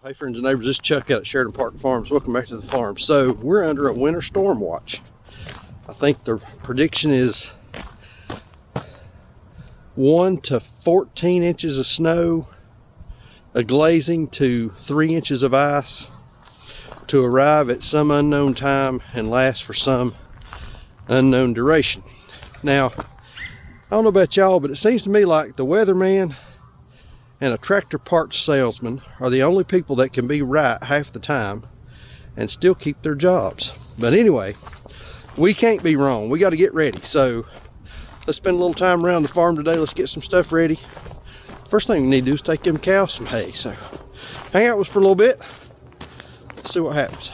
Hey friends and neighbors, this is Chuck out at Sheridan Park Farms. Welcome back to the farm. So we're under a winter storm watch. I think the prediction is 1 to 14 inches of snow, a glazing to 3 inches of ice to arrive at some unknown time and last for some unknown duration. Now, I don't know about y'all, but it seems to me like the weatherman and a tractor parts salesman are the only people that can be right half the time and still keep their jobs. But anyway, we can't be wrong. We got to get ready. So let's spend a little time around the farm today. Let's get some stuff ready. First thing we need to do is take them cows some hay. So hang out with us for a little bit. Let's see what happens.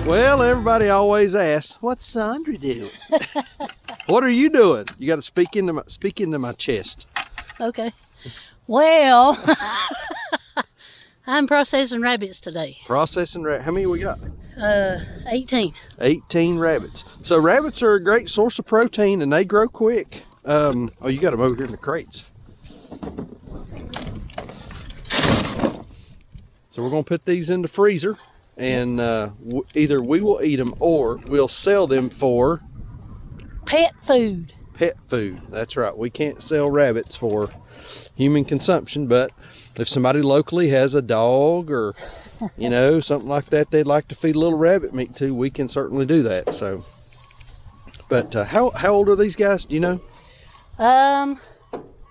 Well, everybody always asks, what's Sandra doing? What are you doing? You got to speak into my chest. Okay. Well, I'm processing rabbits today. Processing rabbits. How many we got? 18. 18 rabbits. So rabbits are a great source of protein and they grow quick. Oh, you got them over here in the crates. So we're going to put these in the freezer. And either we will eat them or we'll sell them for pet food. Pet food, that's right. We can't sell rabbits for human consumption, but if somebody locally has a dog or you know, something like that they'd like to feed a little rabbit meat to, we can certainly do that. So, but how old are these guys? Do you know?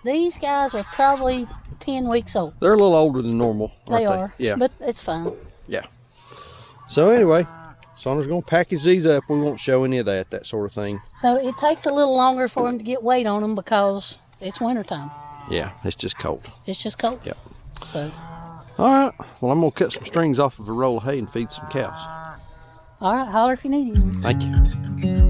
These guys are probably 10 weeks old. They're a little older than normal, aren't they are. Yeah, but it's fine. Yeah. So anyway, Sandra's going to package these up. We won't show any of that sort of thing. So it takes a little longer for them to get weight on them because it's wintertime. Yeah, it's just cold. It's just cold. Yep. So. All right. Well, I'm going to cut some strings off of a roll of hay and feed some cows. All right. Holler if you need anything. Thank you.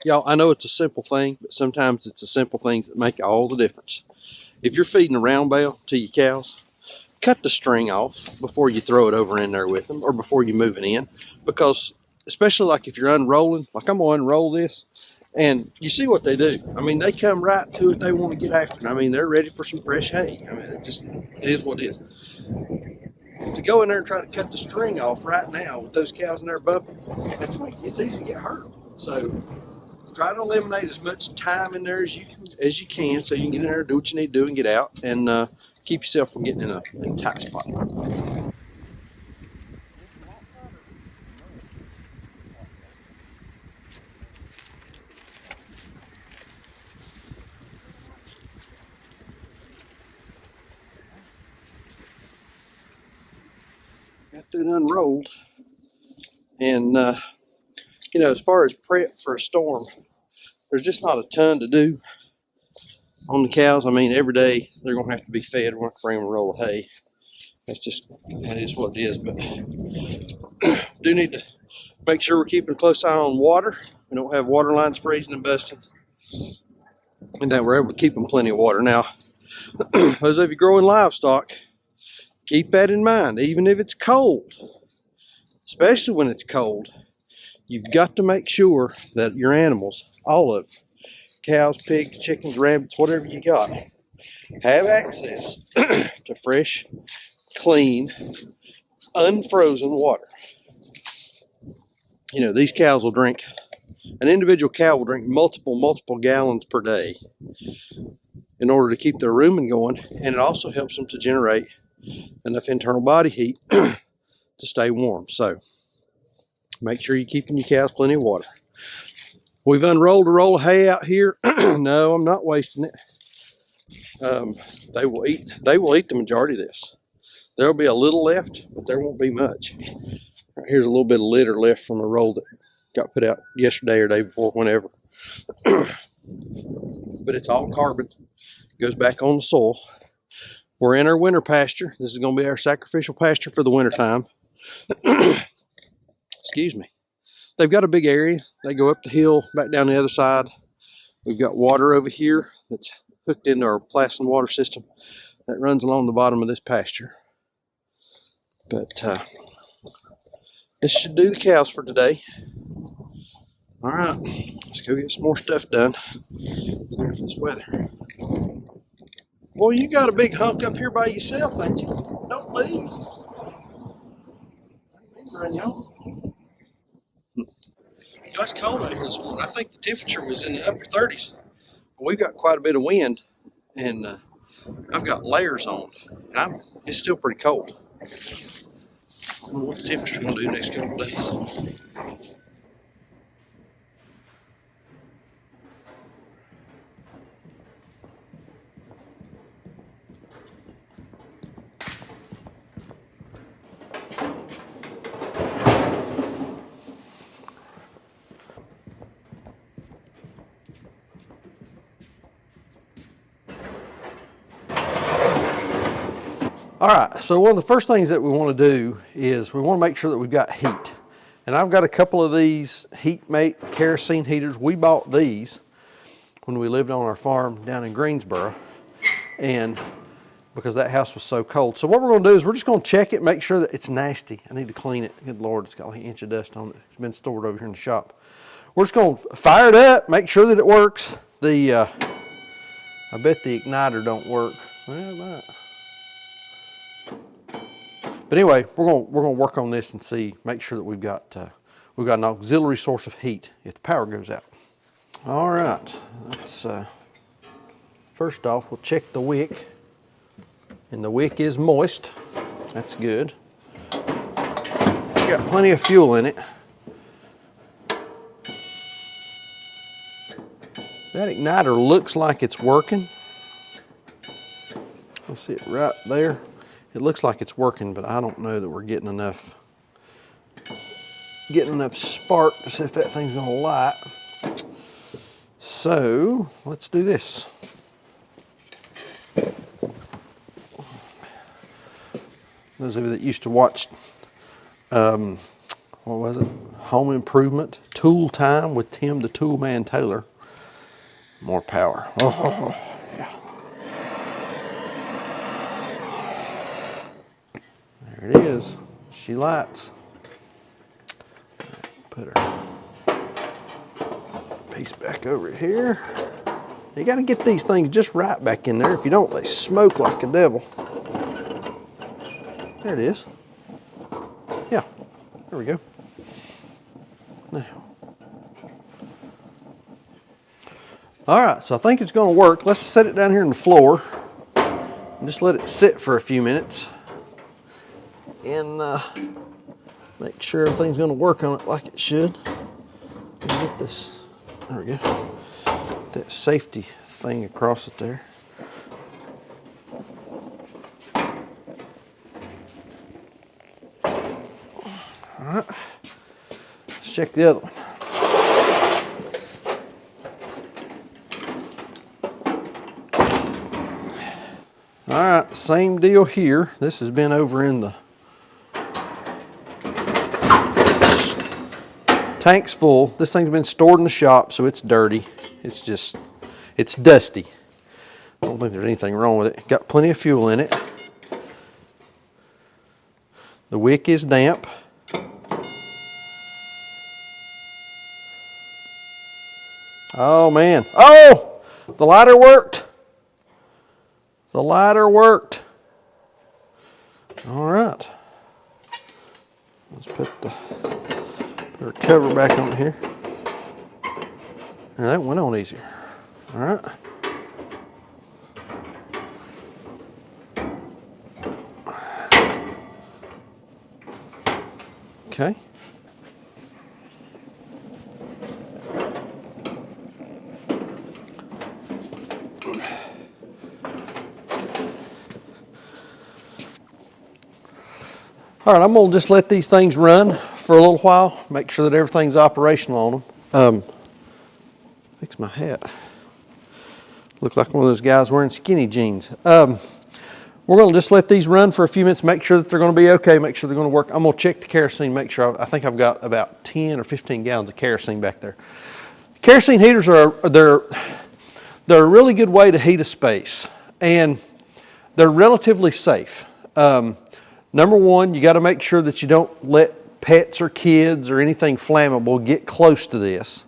Y'all, I know it's a simple thing, but sometimes it's the simple things that make all the difference. If you're feeding a round bale to your cows, cut the string off before you throw it over in there with them, or before you move it in, because especially like if you're unrolling, like I'm gonna unroll this, and you see what they do. I mean, they come right to it. They want to get after it. I mean, they're ready for some fresh hay. I mean, it is what it is. To go in there and try to cut the string off right now with those cows in there bumping, it's easy to get hurt. So try to eliminate as much time in there as you can, so you can get in there, do what you need to do, and get out, and keep yourself from getting in a tight spot. Got that unrolled, and you know, as far as prep for a storm, there's just not a ton to do on the cows. I mean, every day they're going to have to be fed. We're going to bring them a roll of hay. That is what it is. But do need to make sure we're keeping a close eye on water. We don't have water lines freezing and busting, and that we're able to keep them plenty of water. Now, those of you growing livestock, keep that in mind. Even if it's cold, especially when it's cold, you've got to make sure that your animals, all of them, cows, pigs, chickens, rabbits, whatever you got, have access to fresh, clean, unfrozen water. You know, these cows will drink, an individual cow will drink multiple gallons per day in order to keep their rumen going, and it also helps them to generate enough internal body heat to stay warm. So make sure you're keeping your cows plenty of water. We've unrolled a roll of hay out here. No, I'm not wasting it. They will eat the majority of this. There'll be a little left, but there won't be much. Right here's a little bit of litter left from a roll that got put out yesterday or day before, whenever. But it's all carbon. It goes back on the soil. We're in our winter pasture. This is going to be our sacrificial pasture for the winter time. Excuse me. They've got a big area. They go up the hill, back down the other side. We've got water over here that's hooked into our Plasson water system that runs along the bottom of this pasture. But this should do the cows for today. All right, let's go get some more stuff done. There for this weather. Boy, you got a big hunk up here by yourself, ain't you? Don't leave. It's cold out here this morning. I think the temperature was in the upper 30s. We've got quite a bit of wind, and I've got layers on. And it's still pretty cold. I don't know what the temperature's going to do next couple of days. All right, so one of the first things that we want to do is we want to make sure that we've got heat. And I've got a couple of these Heatmate kerosene heaters. We bought these when we lived on our farm down in Greensboro, and because that house was so cold. So what we're going to do is we're just going to check it, make sure that it's nasty. I need to clean it. Good Lord, it's got like an inch of dust on it. It's been stored over here in the shop. We're just going to fire it up, make sure that it works. I bet the igniter don't work. Well, it might. But anyway, we're gonna work on this and see, make sure that we've got an auxiliary source of heat if the power goes out. All right, let's first off we'll check the wick, and the wick is moist. That's good. Got plenty of fuel in it. That igniter looks like it's working. Let's see it right there. It looks like it's working, but I don't know that we're getting enough spark to see if that thing's gonna light. So let's do this. Those of you that used to watch, what what was it? Home Improvement, Tool Time with Tim the Toolman Taylor. More power. Oh, yeah. There it is. She lights. Put her piece back over here. You got to get these things just right back in there. If you don't, they smoke like a devil. There it is. Yeah, there we go. Now. All right, so I think it's going to work. Let's set it down here on the floor and just let it sit for a few minutes and make sure everything's going to work on it like it should. Get this, there we go, that safety thing across it there. All right, let's check the other one. All right, same deal here. This has been over in the tank's full. This thing's been stored in the shop, so it's dirty. It's just, it's dusty. I don't think there's anything wrong with it. Got plenty of fuel in it. The wick is damp. Oh man, oh, the lighter worked. The lighter worked. All right. Let's put our cover back on here. And that went on easier. All right. Okay. All right, I'm gonna just let these things run for a little while, make sure that everything's operational on them. Fix my hat. Look like one of those guys wearing skinny jeans. We're gonna just let these run for a few minutes, make sure that they're gonna be okay, make sure they're gonna work. I'm gonna check the kerosene, make sure, I think I've got about 10 or 15 gallons of kerosene back there. Kerosene heaters they're a really good way to heat a space, and they're relatively safe. Number one, you got to make sure that you don't let pets or kids or anything flammable get close to this.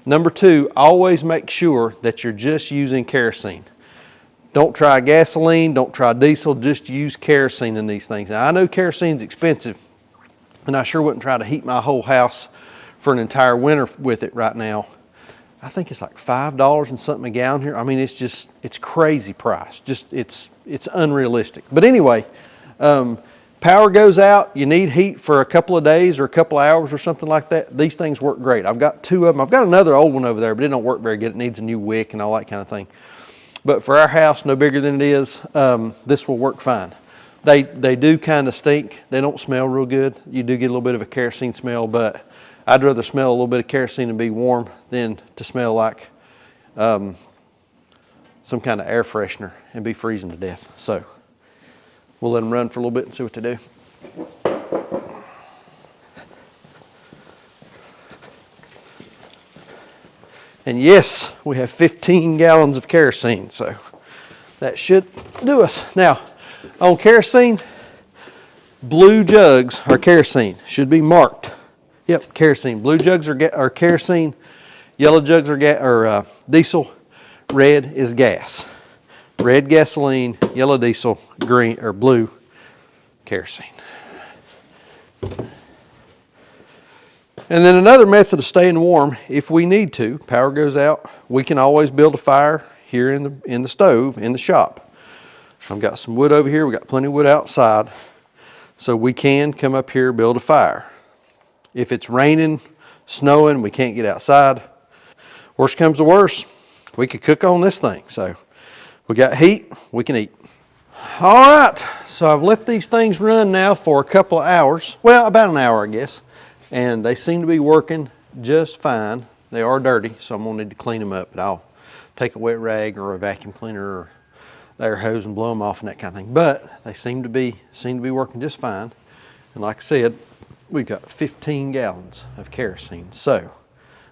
Number two, always make sure that you're just using kerosene. Don't try gasoline, don't try diesel, just use kerosene in these things. Now, I know kerosene's expensive, and I sure wouldn't try to heat my whole house for an entire winter with it right now. I think it's like $5 and something a gallon here. I mean, it's crazy price. Just, it's unrealistic. But anyway, power goes out, you need heat for a couple of days or a couple of hours or something like that. These things work great. I've got two of them. I've got another old one over there, but it don't work very good. It needs a new wick and all that kind of thing. But for our house, no bigger than it is, this will work fine. They do kind of stink. They don't smell real good. You do get a little bit of a kerosene smell, but I'd rather smell a little bit of kerosene and be warm than to smell like some kind of air freshener and be freezing to death. So we'll let them run for a little bit and see what they do. And yes, we have 15 gallons of kerosene, so that should do us. Now, on kerosene, blue jugs are kerosene, should be marked. Yep, kerosene. Blue jugs are kerosene, yellow jugs are diesel, red is gas. Red gasoline, yellow diesel, green or blue kerosene. And then another method of staying warm, if we need to, power goes out, we can always build a fire here in the stove, in the shop. I've got some wood over here, we got plenty of wood outside, so we can come up here, build a fire. If it's raining, snowing, we can't get outside, worst comes to worst, we could cook on this thing. So we got heat, we can eat. All right, so I've let these things run now for a couple of hours. Well, about an hour, I guess. And they seem to be working just fine. They are dirty, so I'm gonna need to clean them up, but I'll take a wet rag or a vacuum cleaner or air hose and blow them off and that kind of thing. But they seem to be working just fine. And like I said, we've got 15 gallons of kerosene. So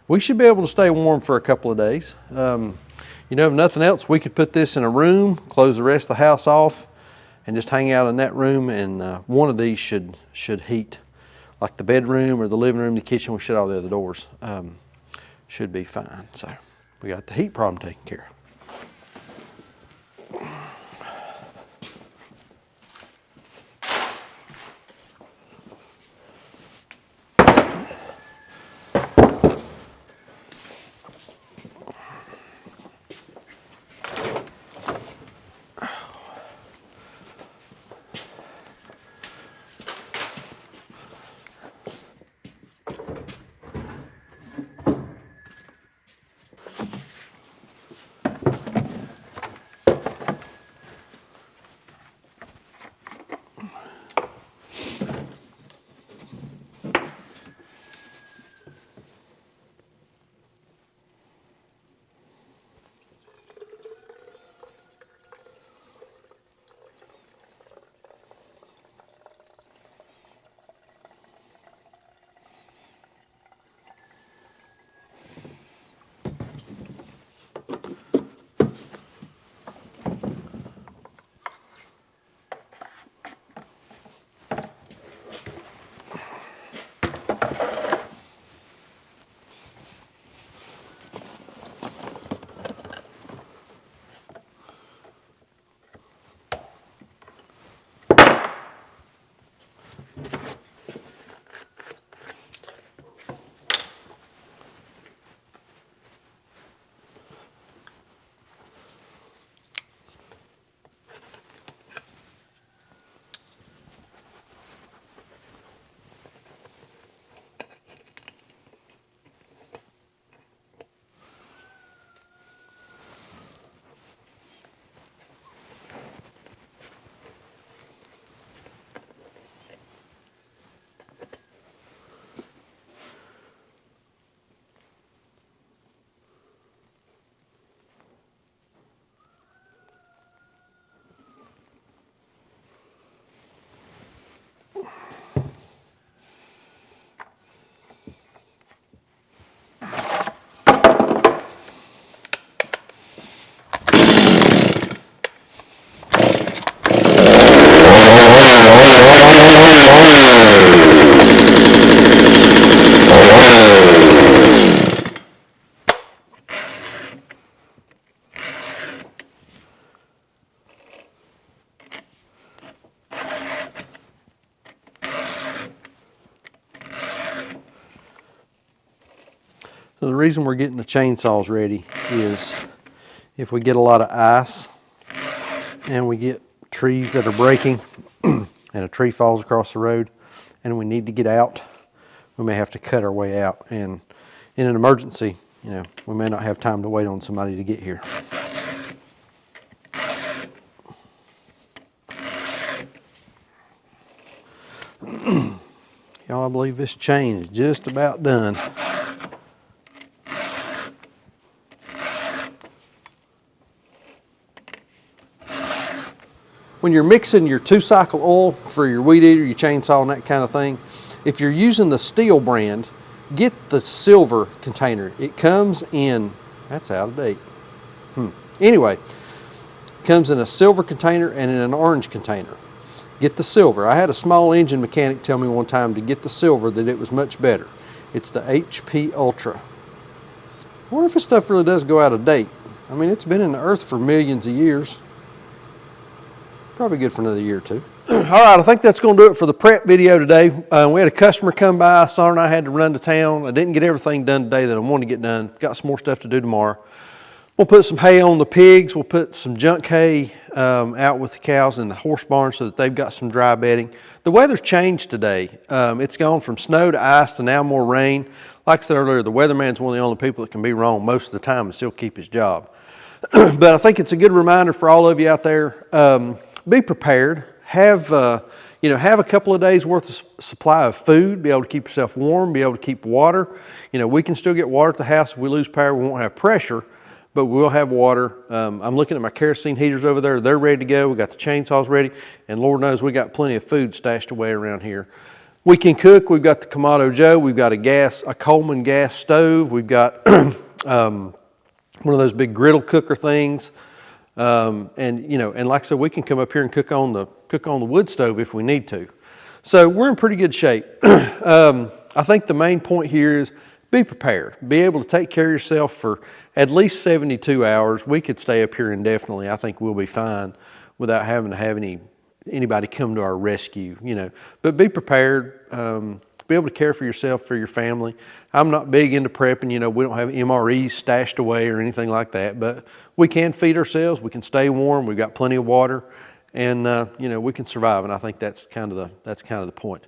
we should be able to stay warm for a couple of days. You know, if nothing else, we could put this in a room, close the rest of the house off, and just hang out in that room, and one of these should heat. Like the bedroom or the living room, the kitchen, we shut all the other doors. Should be fine. So we got the heat problem taken care of. So the reason we're getting the chainsaws ready is if we get a lot of ice and we get trees that are breaking and a tree falls across the road and we need to get out, we may have to cut our way out. And in an emergency, you know, we may not have time to wait on somebody to get here. Y'all, I believe this chain is just about done. When you're mixing your 2-cycle oil for your weed eater, your chainsaw, and that kind of thing, if you're using the Stihl brand, get the silver container. It comes in, that's out of date. Anyway, it comes in a silver container and in an orange container. Get the silver. I had a small engine mechanic tell me one time to get the silver, that it was much better. It's the HP Ultra. I wonder if this stuff really does go out of date. I mean, it's been in the earth for millions of years. Probably good for another year or two. All right, I think that's going to do it for the prep video today. We had a customer come by. Sonner and I had to run to town. I didn't get everything done today that I wanted to get done. Got some more stuff to do tomorrow. We'll put some hay on the pigs. We'll put some junk hay out with the cows in the horse barn so that they've got some dry bedding. The weather's changed today. It's gone from snow to ice to now more rain. Like I said earlier, the weatherman's one of the only people that can be wrong most of the time and still keep his job. But I think it's a good reminder for all of you out there. Be prepared. Have a couple of days worth of supply of food. Be able to keep yourself warm. Be able to keep water. You know, we can still get water at the house. If we lose power, we won't have pressure, but we'll have water. I'm looking at my kerosene heaters over there. They're ready to go. We got the chainsaws ready, and Lord knows we got plenty of food stashed away around here. We can cook. We've got the Kamado Joe. We've got a Coleman gas stove. We've got one of those big griddle cooker things. And you know, and like I said, we can come up here and cook on the wood stove if we need to. So we're in pretty good shape. I think the main point here is be prepared. Be able to take care of yourself for at least 72 hours. We could stay up here indefinitely. I think we'll be fine without having to have anybody come to our rescue, you know. But be prepared. Be able to care for yourself, for your family. I'm not big into prepping. You know, we don't have MREs stashed away or anything like that, but we can feed ourselves. We can stay warm. We've got plenty of water, and you know, we can survive. And I think that's kind of the point.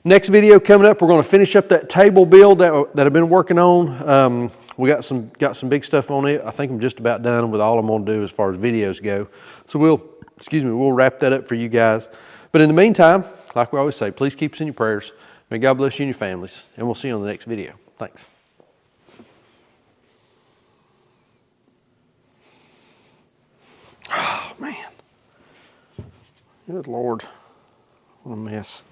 Next video coming up, we're going to finish up that table build that I've been working on. We got some big stuff on it. I think I'm just about done with all I'm going to do as far as videos go. So we'll wrap that up for you guys. But in the meantime, like we always say, please keep us in your prayers. May God bless you and your families, and we'll see you on the next video. Thanks. Oh, man. Good Lord. What a mess.